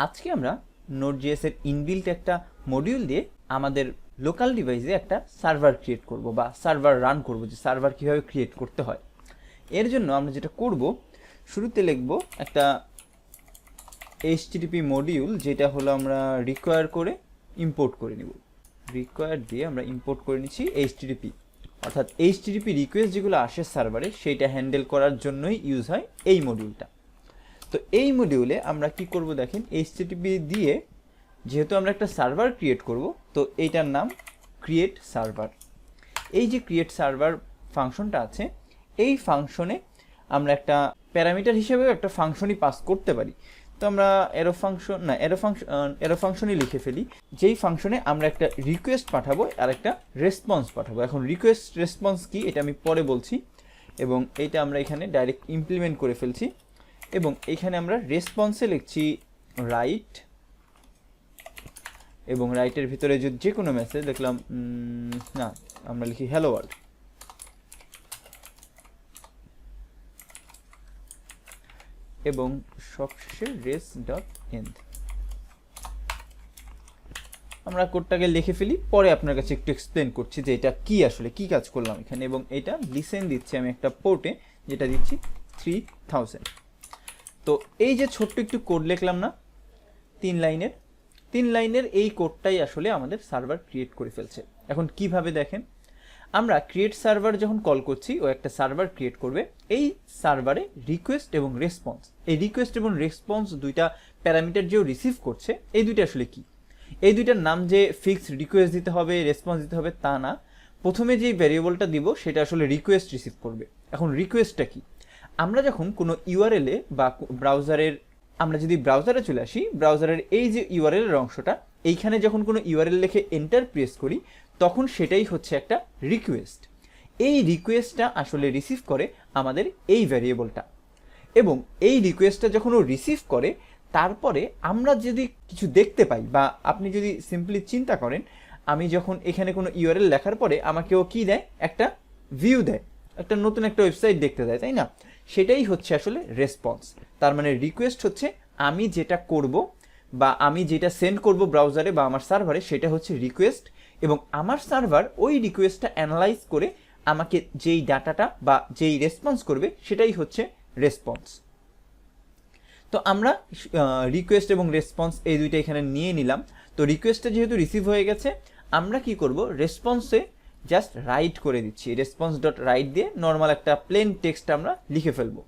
আজকে আমরা Node.js এর ইনবিল্ট একটা মডিউল দিয়ে আমাদের লোকাল ডিভাইসে একটা সার্ভার ক্রিয়েট করব বা সার্ভার রান করব, যে সার্ভার কিভাবে ক্রিয়েট করতে হয়। এর জন্য আমরা যেটা করব, শুরুতে লিখব একটা HTTP মডিউল, যেটা হলো আমরা রিকোয়ার করে ইম্পোর্ট করে নিব। রিকোয়ার দিয়ে আমরা ইম্পোর্ট করে নিচ্ছি HTTP, অর্থাৎ HTTP রিকোয়েস্ট যেগুলো আসে সার্ভারে সেইটা হ্যান্ডেল করার জন্যই ইউজ হয় এই মডিউলটা। তো এই মডিউলে আমরা কি করব দেখেন, HTTP দিয়ে যেহেতু আমরা একটা সার্ভার ক্রিয়েট করব, তো এইটার নাম ক্রিয়েট সার্ভার। এই যে ক্রিয়েট সার্ভার ফাংশনটা আছে, এই ফাংশনে আমরা একটা প্যারামিটার হিসেবেও একটা ফাংশনই পাস করতে পারি। তো আমরা এরো ফাংশনই লিখে ফেলি, যেই ফাংশনে আমরা একটা রিকোয়েস্ট পাঠাবো আর একটা রেসপন্স পাঠাবো। এখন রিকোয়েস্ট রেসপন্স কি এটা আমি পরে বলছি, এবং এইটা আমরা এখানে ডাইরেক্ট ইমপ্লিমেন্ট করে ফেলছি। এবং এখানে আমরা রেসপন্সে লিখছি রাইট, এবং রাইটের ভিতরে যদি যে কোনো মেসেজ দেখলাম না, আমরা লিখি হ্যালো ওয়ার্ল্ড। এবং সবশেষে রেস ডট এন্ড। আমরা কোডটাকে লিখে ফেলি, পরে আপনার কাছে একটু এক্সপ্লেন করছি যে এটা কি আসলে কি কাজ করলাম এখানে। এবং এটা লিসেন দিচ্ছি আমি একটা পোর্টে, যেটা দিচ্ছি 3000। তো এই যে ছোট্ট একটু কোড লিখলাম না, 3 লাইনের এই কোডটাই আসলে আমাদের সার্ভার ক্রিয়েট করে ফেলছে। এখন কিভাবে দেখেন, আমরা ক্রিয়েট সার্ভার যখন কল করছি, ও একটা সার্ভার ক্রিয়েট করবে। এই সার্ভারে রিকোয়েস্ট এবং রেসপন্স, এই রিকোয়েস্ট এবং রেসপন্স দুইটা প্যারামিটার যে রিসিভ করছে, এই দুইটা আসলে কি, এই দুইটার নাম যে ফিক্সড রিকোয়েস্ট দিতে হবে রেসপন্স দিতে হবে তা না। প্রথমে যে ভ্যারিয়েবলটা দিব সেটা আসলে রিকোয়েস্ট রিসিভ করবে। এখন রিকোয়েস্টটা কি, আমরা যখন কোনো ইউআরএলে বা ব্রাউজারের, আমরা যদি ব্রাউজারে চলে আসি, ব্রাউজারের এই যে ইউআরএল এর অংশটা, এইখানে যখন কোনো ইউআরএল লিখে এন্টার প্রেস করি, তখন সেটাই হচ্ছে একটা রিকোয়েস্ট। এই রিকোয়েস্টটা আসলে রিসিভ করে আমাদের এই ভ্যারিয়েবলটা, এবং এই রিকোয়েস্টটা যখন ও রিসিভ করে, তারপরে আমরা যদি কিছু দেখতে পাই, বা আপনি যদি সিম্পলি চিন্তা করেন, আমি যখন এখানে কোনো ইউআরএল লেখার পরে আমাকে ও কি দেয়, একটা ভিউ দেয়, একটা নতুন একটা ওয়েবসাইট দেখতে দেয়, তাই না? সেটাই হচ্ছে আসলে রেসপন্স। তার মানে রিকোয়েস্ট হচ্ছে আমি যেটা করব বা আমি যেটা সেন্ড করব ব্রাউজারে বা আমার সার্ভারে, সেটা হচ্ছে রিকোয়েস্ট, এবং আমার সার্ভার ওই রিকোয়েস্টটা অ্যানালাইজ করে আমাকে যেই ডাটাটা বা যেই রেসপন্স করবে, সেটাই হচ্ছে রেসপন্স। তো আমরা রিকোয়েস্ট এবং রেসপন্স এই দুইটা এখানে নিয়ে নিলাম। তো রিকোয়েস্টটা যেহেতু রিসিভ হয়ে গেছে, আমরা কি করব, রেসপন্সে জাস্ট রাইট করে দিচ্ছি, রেসপন্স ডট রাইট দিয়ে নর্মাল একটা প্লেন টেক্সট আমরা লিখে ফেলবো।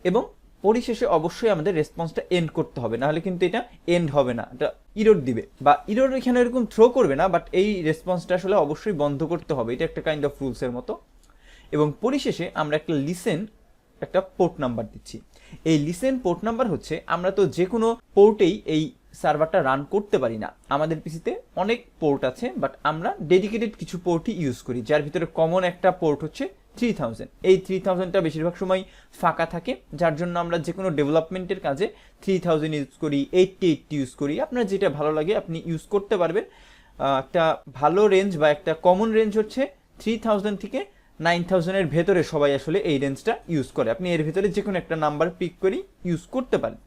এবং পরিশেষে অবশ্যই আমাদের রেসপন্সটা এন্ড করতে হবে, নাহলে কিন্তু এটা এন্ড হবে না, এটা ইরর দিবে, বা ইরর এখানে এরকম থ্রো করবে না, বাট এই রেসপন্সটা আসলে অবশ্যই বন্ধ করতে হবে, এটা একটা কাইন্ড অফ রুলসের মতো। এবং পরিশেষে আমরা একটা লিসেন, একটা পোর্ট নাম্বার দিচ্ছি। এই লিসেন পোর্ট নাম্বার হচ্ছে, আমরা তো যে কোনো পোর্টেই এই সার্ভারটা রান করতে পারি না, আমাদের পিসিতে অনেক পোর্ট আছে, বাট আমরা ডেডিকেটেড কিছু পোর্টই ইউজ করি, যার ভিতরে কমন একটা পোর্ট হচ্ছে 3000। এই 3000টা বেশিরভাগ সময় ফাঁকা থাকে, যার জন্য আমরা যে কোনো ডেভেলপমেন্টের কাজে 3000 ইউজ করি, 8080 ইউজ করি। আপনার যেটা ভালো লাগে আপনি ইউজ করতে পারবেন। একটা ভালো রেঞ্জ বা একটা কমন রেঞ্জ হচ্ছে 3000 থেকে 9000 এর ভেতরে সবাই আসলে এই রেঞ্জটা ইউজ করে। আপনি এর ভিতরে যে কোনো একটা নাম্বার পিক করে ইউজ করতে পারেন।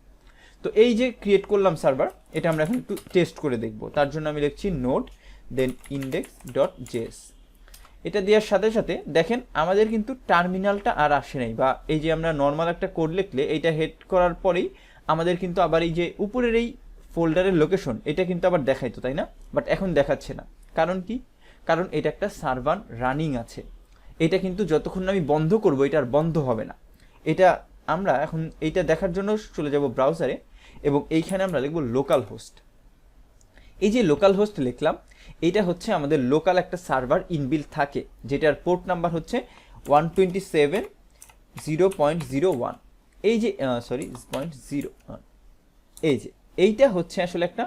তো এই যে ক্রিয়েট করলাম সার্ভার, এটা আমরা এখন একটু টেস্ট করে দেখব। তার জন্য আমি লিখছি নোড দেন index.js। এটা দেওয়ার সাথে সাথে দেখেন আমাদের কিন্তু টার্মিনালটা আর আসে নাই, বা এই যে আমরা নর্মাল একটা কোড লিখলে এইটা হেড করার পরেই আমাদের কিন্তু আবার এই যে উপরের এই ফোল্ডারের লোকেশন, এটা কিন্তু আবার দেখাইতো, তাই না? বাট এখন দেখাচ্ছে না। কারণ কি? কারণ এটা একটা সার্ভার রানিং আছে। এটা কিন্তু যতক্ষণ আমি বন্ধ করব, এটা আর বন্ধ হবে না। এটা আমরা এখন এইটা দেখার জন্য চলে যাব ব্রাউজারে, এবং এইখানে আমরা লিখব লোকাল হোস্ট। এই যে লোকাল হোস্ট লিখলাম, এটা হচ্ছে আমাদের লোকাল একটা সার্ভার ইনবিল্ট থাকে, যেটার পোর্ট নাম্বার হচ্ছে 127.0.01। এই যে 0.01, এই যে এইটা হচ্ছে আসলে একটা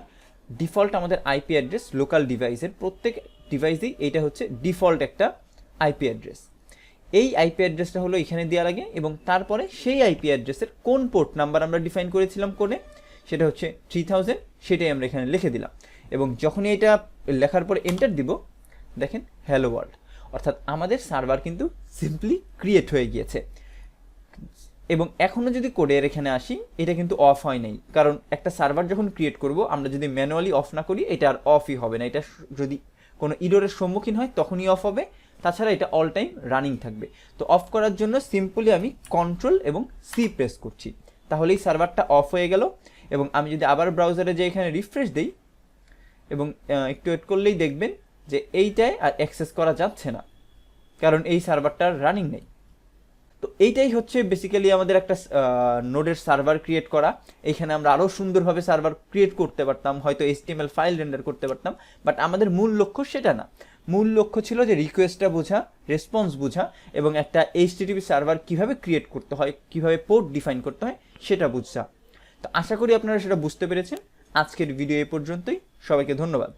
ডিফল্ট আমাদের আইপি অ্যাড্রেস লোকাল ডিভাইসের। প্রত্যেক ডিভাইসেই এইটা হচ্ছে ডিফল্ট একটা আইপি অ্যাড্রেস। এই আইপি অ্যাড্রেসটা হলো এখানে দেওয়া লাগে, এবং তারপরে সেই আইপি অ্যাড্রেসের কোন পোর্ট নাম্বার আমরা ডিফাইন করেছিলাম কোডে, সেটা হচ্ছে 3000, সেটাই আমরা এখানে লিখে দিলাম। এবং যখনই এটা লেখার পরে এন্টার দিব, দেখেন হ্যালো ওয়ার্ল্ড, অর্থাৎ আমাদের সার্ভার কিন্তু সিম্পলি ক্রিয়েট হয়ে গিয়েছে। এবং এখনও যদি কোডের এখানে আসি, এটা কিন্তু অফ হয় নাই, কারণ একটা সার্ভার যখন ক্রিয়েট করব আমরা যদি ম্যানুয়ালি অফ না করি এটা আর অফই হবে না। এটা যদি কোনো ইররের সম্মুখীন হয় তখনই অফ হবে, তাছাড়া এটা অল টাইম রানিং থাকবে। তো অফ করার জন্য সিম্পলি আমি কন্ট্রোল এবং সি প্রেস করছি, তাহলেই সার্ভারটা অফ হয়ে গেল। এবং আমি যদি আবার ব্রাউজারে যে এখানে রিফ্রেশ দিই এবং একটু ওয়েট করলেই দেখবেন যে এইটায় আর অ্যাক্সেস করা যাচ্ছে না, কারণ এই সার্ভারটা রানিং নেই। তো এইটাই হচ্ছে বেসিক্যালি আমাদের একটা নোডের সার্ভার ক্রিয়েট করা। এইখানে আমরা আরও সুন্দরভাবে সার্ভার ক্রিয়েট করতে পারতাম, হয়তো HTML ফাইল রেন্ডার করতে পারতাম, বাট আমাদের মূল লক্ষ্য সেটা না। মূল লক্ষ্য ছিল যে রিকোয়েস্টটা বোঝা, রেসপন্স বোঝা এবং একটা HTTP সার্ভার কীভাবে ক্রিয়েট করতে হয়, কীভাবে পোর্ট ডিফাইন করতে হয় সেটা বুঝা। তো আশা করি আপনারা সেটা বুঝতে পেরেছেন। আজকের ভিডিও এ পর্যন্তই, সবাইকে ধন্যবাদ।